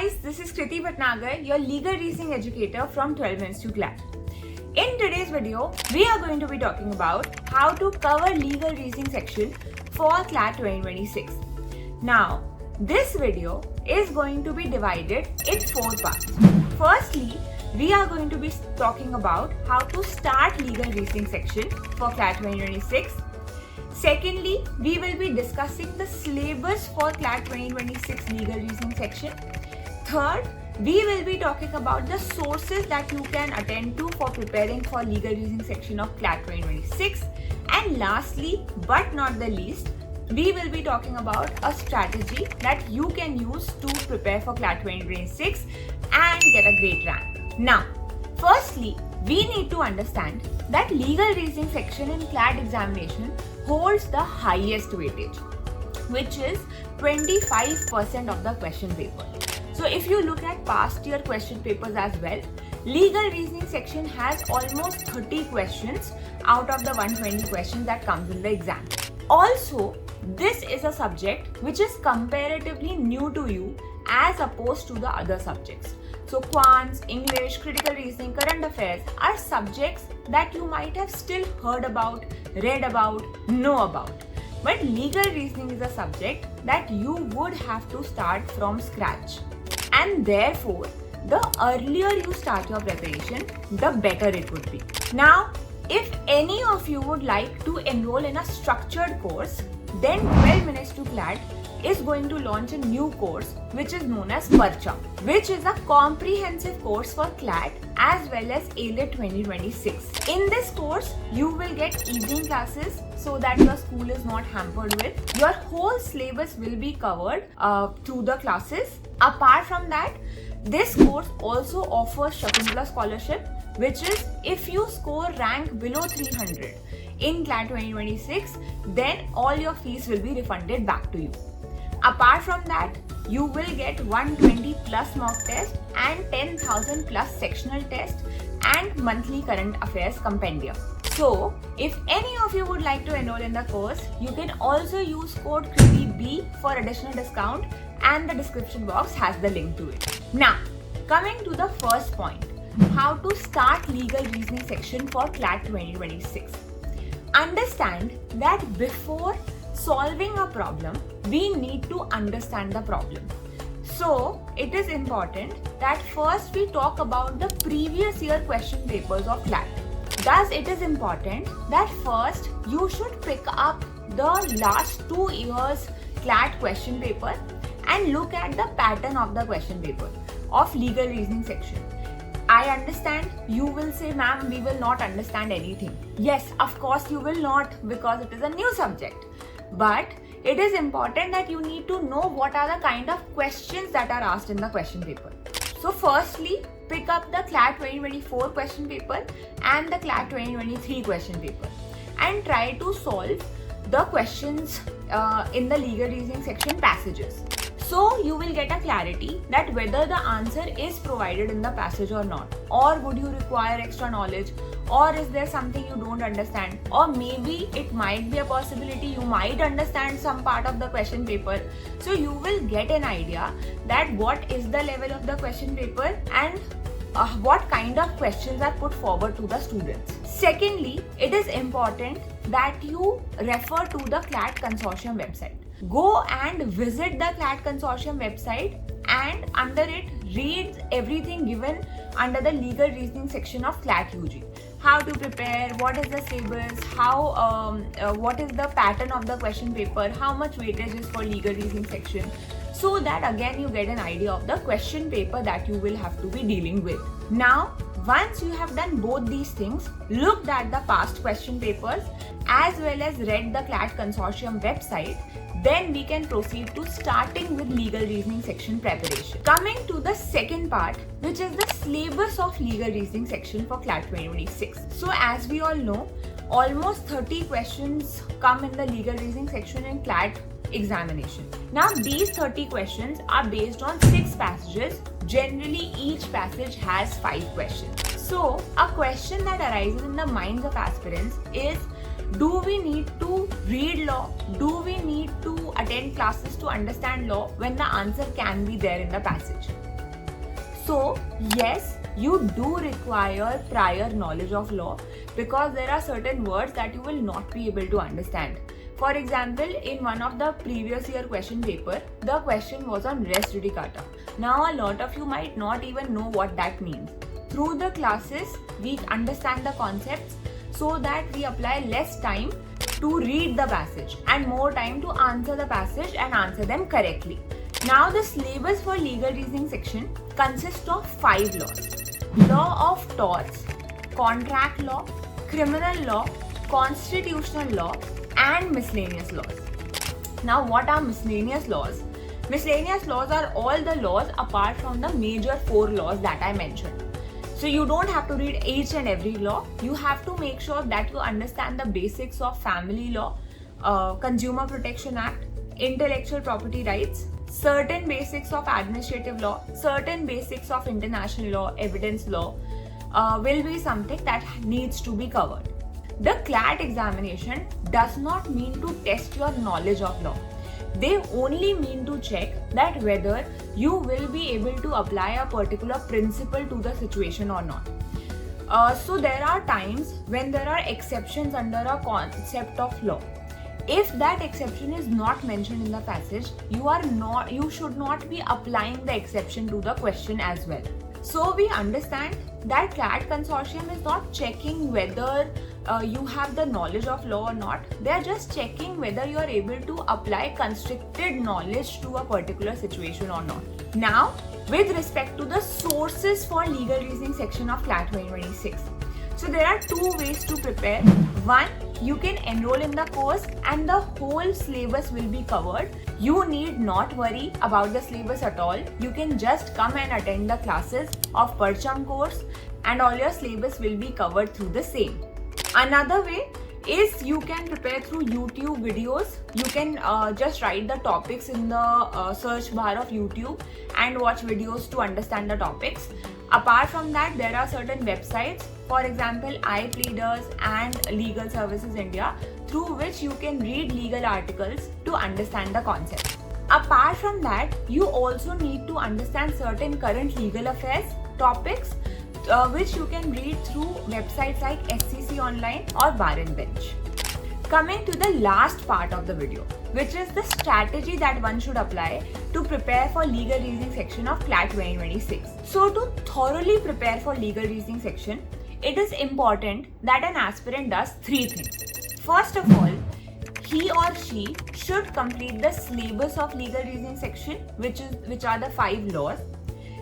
guys, this is Kriti Bhatnagar, your legal reasoning educator from 12 Minutes to CLAT. In today's video, we are going to be talking about how to cover legal reasoning section for CLAT 2026. Now, this video is going to be divided in 4 parts. Firstly, we are going to be talking about how to start legal reasoning section for CLAT 2026. Secondly, we will be discussing the syllabus for CLAT 2026 legal reasoning section. Third, we will be talking about the sources that you can attend to for preparing for legal reasoning section of CLAT 2026. And lastly, but not the least, we will be talking about a strategy that you can use to prepare for CLAT 2026 and get a great rank. Now, firstly, we need to understand that legal reasoning section in CLAT examination holds the highest weightage, which is 25% of the question paper. So if you look at past year question papers as well, legal reasoning section has almost 30 questions out of the 120 questions that comes in the exam. Also, this is a subject which is comparatively new to you as opposed to the other subjects. So quants, English, critical reasoning, current affairs are subjects that you might have still heard about, read about, know about. But legal reasoning is a subject that you would have to start from scratch. And therefore, the earlier you start your preparation, the better it would be. Now, if any of you would like to enroll in a structured course, then 12 Minutes to CLAT is going to launch a new course which is known as Parcha, which is a comprehensive course for CLAT as well as AILET 2026. In this course, you will get evening classes so that your school is not hampered with. Your whole syllabus will be covered through the classes. Apart from that, this course also offers Shakuntala scholarship, which is if you score rank below 300 in CLAT 2026, then all your fees will be refunded back to you. Apart from that, you will get 120 plus mock test and 10,000 plus sectional test and monthly current affairs compendium. So, if any of you would like to enroll in the course, you can also use code KRITIB for additional discount, and the description box has the link to it. Now, coming to the first point, how to start legal reasoning section for CLAT 2026. Understand that before solving a problem, we need to understand the problem. So, it is important that first we talk about the previous year question papers of CLAT. Thus, it is important that first you should pick up the last 2 years CLAT question paper and look at the pattern of the question paper of legal reasoning section. I understand you will say, ma'am, we will not understand anything. Yes, of course you will not, because it is a new subject. But it is important that you need to know what are the kind of questions that are asked in the question paper. So firstly, pick up the CLAT 2024 question paper and the CLAT 2023 question paper and try to solve the questions in the legal reasoning section passages. So you will get a clarity that whether the answer is provided in the passage or not, or would you require extra knowledge, or is there something you don't understand, or maybe it might be a possibility you might understand some part of the question paper. So you will get an idea that what is the level of the question paper and what kind of questions are put forward to the students. Secondly, it is important that you refer to the CLAT Consortium website. Go and visit the CLAT Consortium website and under it read everything given under the legal reasoning section of CLAT UG. How to prepare, what is the syllabus, what is the pattern of the question paper, how much weightage is for legal reasoning section, so that again you get an idea of the question paper that you will have to be dealing with. Now, once you have done both these things, looked at the past question papers as well as read the CLAT Consortium website, then we can proceed to starting with legal reasoning section preparation. Coming to the second part, which is the syllabus of legal reasoning section for CLAT 2026. So as we all know, almost 30 questions come in the legal reasoning section in CLAT examination. Now these 30 questions are based on 6 passages. Generally, each passage has 5 questions. So a question that arises in the minds of aspirants is, do we need to read law? Do we need to attend classes to understand law when the answer can be there in the passage? So yes, you do require prior knowledge of law because there are certain words that you will not be able to understand. For example, in one of the previous year question paper, the question was on res judicata. Now a lot of you might not even know what that means. Through the classes, we understand the concepts so that we apply less time to read the passage and more time to answer the passage and answer them correctly. Now the syllabus for legal reasoning section consists of 5 laws. Law of torts, contract law, criminal law, constitutional law and miscellaneous laws. Now what are miscellaneous laws? Miscellaneous laws are all the laws apart from the major 4 laws that I mentioned. So you don't have to read each and every law. You have to make sure that you understand the basics of family law, Consumer Protection Act, intellectual property rights, certain basics of administrative law, certain basics of international law, evidence law will be something that needs to be covered. The CLAT examination does not mean to test your knowledge of law. They only mean to check that whether you will be able to apply a particular principle to the situation or not. So there are times when there are exceptions under a concept of law. If that exception is not mentioned in the passage, you should not be applying the exception to the question as well. So we understand that CLAT consortium is not checking whether you have the knowledge of law or not. They are just checking whether you are able to apply constricted knowledge to a particular situation or not. Now, with respect to the sources for legal reasoning section of CLAT 2026. So there are 2 ways to prepare. One, you can enroll in the course and the whole syllabus will be covered. You need not worry about the syllabus at all. You can just come and attend the classes of Parcham course and all your syllabus will be covered through the same. Another way is you can prepare through YouTube videos. You can just write the topics in the search bar of YouTube and watch videos to understand the topics. Apart from that, there are certain websites, for example, iPleaders and Legal Services India, through which you can read legal articles to understand the concept. Apart from that, you also need to understand certain current legal affairs topics which you can read through websites like SCC Online or Bar and Bench. Coming to the last part of the video, which is the strategy that one should apply to prepare for legal reasoning section of CLAT 2026. So to thoroughly prepare for legal reasoning section, it is important that an aspirant does 3 things. First of all, he or she should complete the syllabus of legal reasoning section, which are the 5 laws.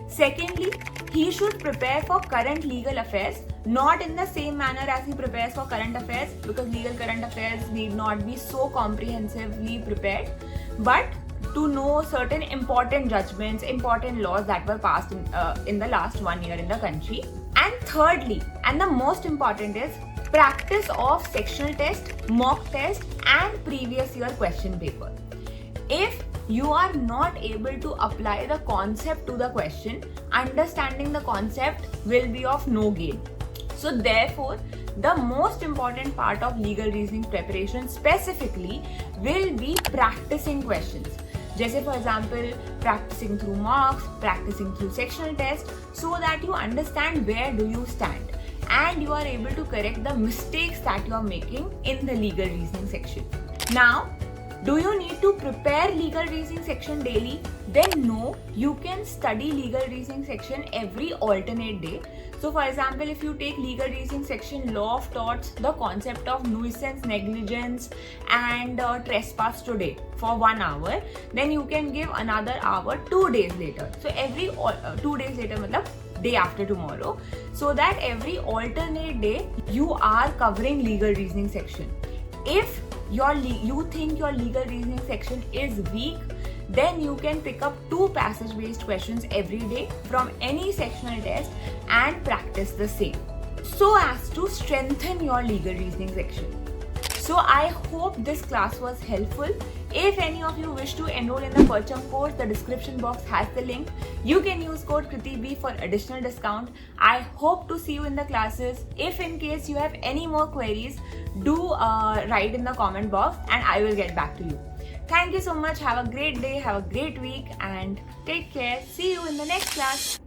Secondly, he should prepare for current legal affairs, not in the same manner as he prepares for current affairs, because legal current affairs need not be so comprehensively prepared, but to know certain important judgments, important laws that were passed in the last 1 year in the country. And thirdly, and the most important is practice of sectional test, mock test and previous year question paper. If you are not able to apply the concept to the question, understanding the concept will be of no gain. So therefore, the most important part of legal reasoning preparation specifically will be practicing questions. Jैसे for example, practicing through mocks, practicing through sectional test, so that you understand where do you stand and you are able to correct the mistakes that you are making in the legal reasoning section. Now, do you need to prepare legal reasoning section daily? Then no, you can study legal reasoning section every alternate day. So for example, if you take legal reasoning section law of torts, the concept of nuisance, negligence and trespass today for 1 hour, then you can give another hour 2 days later. So every 2 days later, matlab day after tomorrow, so that every alternate day you are covering legal reasoning section. If you think your legal reasoning section is weak, then you can pick up 2 passage based questions every day from any sectional test and practice the same, so as to strengthen your legal reasoning section. So I hope this class was helpful. If any of you wish to enroll in the Parcham course, the description box has the link. You can use code KritiB for additional discount. I hope to see you in the classes. If in case you have any more queries, do write in the comment box and I will get back to you. Thank you so much. Have a great day, have a great week and take care. See you in the next class.